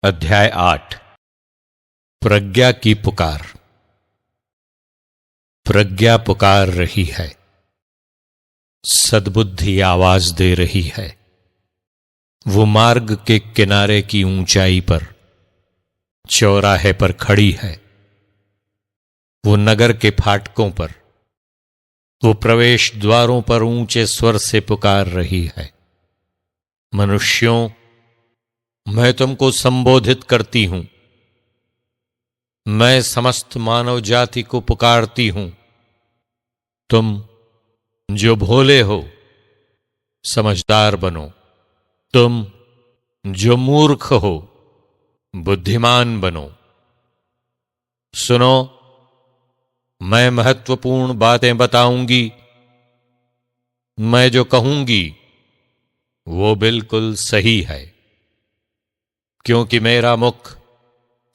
अध्याय 8 प्रज्ञा की पुकार। प्रज्ञा पुकार रही है, सद्बुद्धि आवाज दे रही है। वो मार्ग के किनारे की ऊंचाई पर, चौराहे पर खड़ी है। वो नगर के फाटकों पर, वो प्रवेश द्वारों पर ऊंचे स्वर से पुकार रही है। मनुष्यों, मैं तुमको संबोधित करती हूं। मैं समस्त मानव जाति को पुकारती हूं। तुम जो भोले हो, समझदार बनो। तुम जो मूर्ख हो, बुद्धिमान बनो। सुनो, मैं महत्वपूर्ण बातें बताऊंगी। मैं जो कहूंगी वो बिल्कुल सही है, क्योंकि मेरा मुख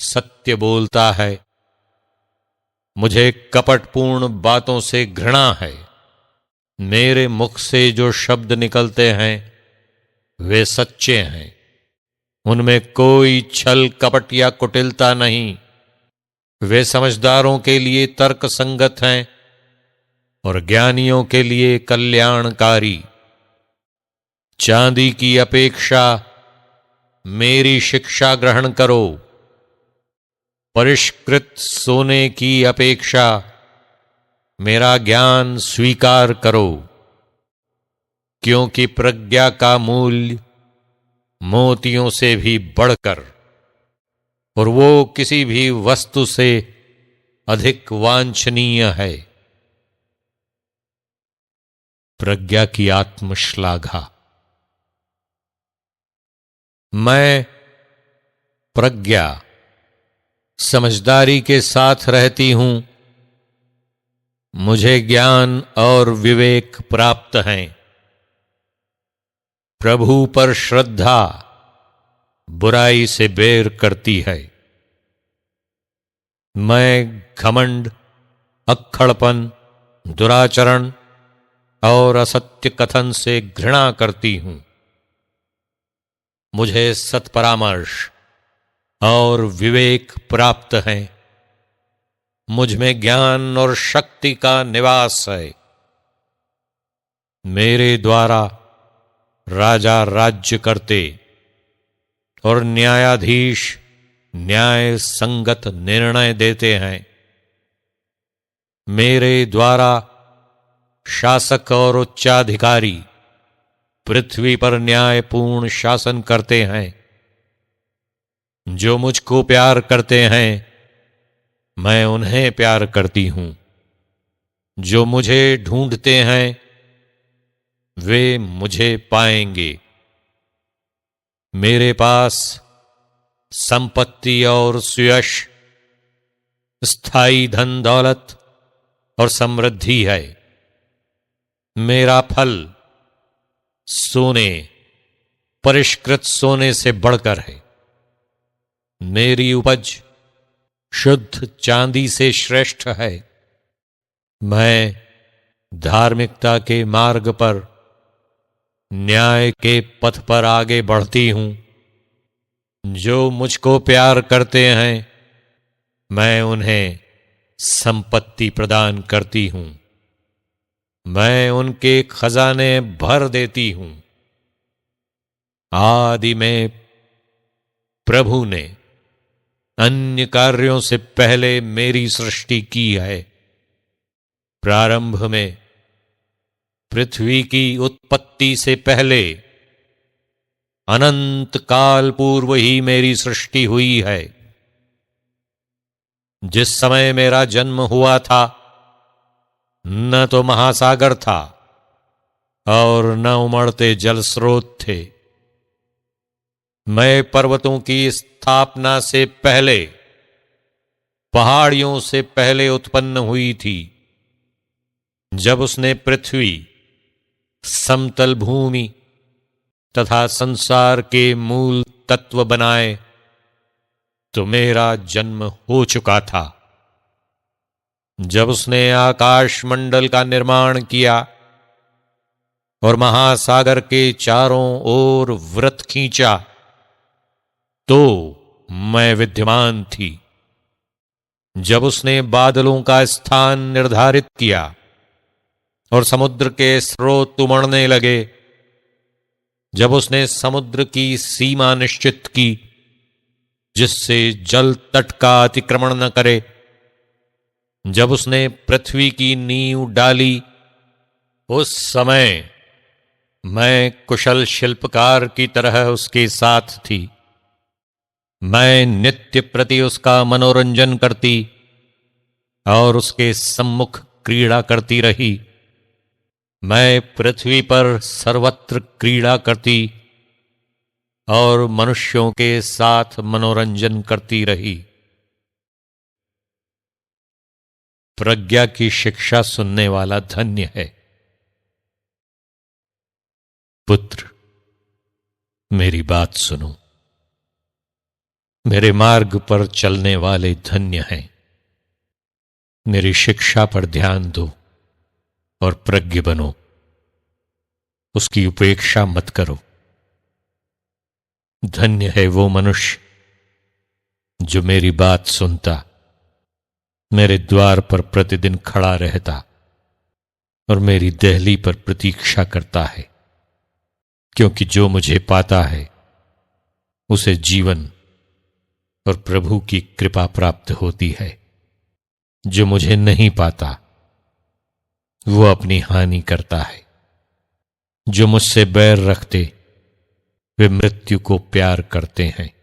सत्य बोलता है। मुझे कपटपूर्ण बातों से घृणा है। मेरे मुख से जो शब्द निकलते हैं वे सच्चे हैं। उनमें कोई छल कपट या कुटिलता नहीं। वे समझदारों के लिए तर्क संगत हैं और ज्ञानियों के लिए कल्याणकारी। चांदी की अपेक्षा मेरी शिक्षा ग्रहण करो। परिष्कृत सोने की अपेक्षा मेरा ज्ञान स्वीकार करो, क्योंकि प्रज्ञा का मूल्य मोतियों से भी बढ़कर और वो किसी भी वस्तु से अधिक वांछनीय है। प्रज्ञा की आत्मश्लाघा। मैं प्रज्ञा समझदारी के साथ रहती हूं। मुझे ज्ञान और विवेक प्राप्त हैं। प्रभु पर श्रद्धा बुराई से बेर करती है। मैं घमंड, अक्खड़पन, दुराचरण और असत्य कथन से घृणा करती हूं। मुझे सत्परामर्श और विवेक प्राप्त है। मुझ में ज्ञान और शक्ति का निवास है। मेरे द्वारा राजा राज्य करते और न्यायाधीश न्याय संगत निर्णय देते हैं। मेरे द्वारा शासक और उच्चाधिकारी पृथ्वी पर न्यायपूर्ण शासन करते हैं। जो मुझको प्यार करते हैं, मैं उन्हें प्यार करती हूं। जो मुझे ढूंढते हैं वे मुझे पाएंगे। मेरे पास संपत्ति और सुयश, स्थायी धन दौलत और समृद्धि है। मेरा फल सोने, परिष्कृत सोने से बढ़कर है। मेरी उपज शुद्ध चांदी से श्रेष्ठ है। मैं धार्मिकता के मार्ग पर, न्याय के पथ पर आगे बढ़ती हूं। जो मुझको प्यार करते हैं, मैं उन्हें संपत्ति प्रदान करती हूं। मैं उनके खजाने भर देती हूं। आदि में प्रभु ने अन्य कार्यों से पहले मेरी सृष्टि की है। प्रारंभ में पृथ्वी की उत्पत्ति से पहले अनंत काल पूर्व ही मेरी सृष्टि हुई है। जिस समय मेरा जन्म हुआ था, न तो महासागर था और न उमड़ते जल स्रोत थे। मैं पर्वतों की स्थापना से पहले, पहाड़ियों से पहले उत्पन्न हुई थी। जब उसने पृथ्वी, समतल भूमि तथा संसार के मूल तत्व बनाए, तो मेरा जन्म हो चुका था। जब उसने आकाश मंडल का निर्माण किया और महासागर के चारों ओर वृत्त खींचा, तो मैं विद्यमान थी। जब उसने बादलों का स्थान निर्धारित किया और समुद्र के स्रोत उमड़ने लगे, जब उसने समुद्र की सीमा निश्चित की जिससे जल तट का अतिक्रमण न करे, जब उसने पृथ्वी की नींव डाली, उस समय मैं कुशल शिल्पकार की तरह उसके साथ थी। मैं नित्य प्रति उसका मनोरंजन करती और उसके सम्मुख क्रीड़ा करती रही। मैं पृथ्वी पर सर्वत्र क्रीड़ा करती और मनुष्यों के साथ मनोरंजन करती रही। प्रज्ञा की शिक्षा सुनने वाला धन्य है। पुत्र, मेरी बात सुनो। मेरे मार्ग पर चलने वाले धन्य हैं। मेरी शिक्षा पर ध्यान दो और प्रज्ञ बनो। उसकी उपेक्षा मत करो। धन्य है वो मनुष्य जो मेरी बात सुनता, मेरे द्वार पर प्रतिदिन खड़ा रहता और मेरी देहली पर प्रतीक्षा करता है, क्योंकि जो मुझे पाता है उसे जीवन और प्रभु की कृपा प्राप्त होती है। जो मुझे नहीं पाता वो अपनी हानि करता है। जो मुझसे बैर रखते वे मृत्यु को प्यार करते हैं।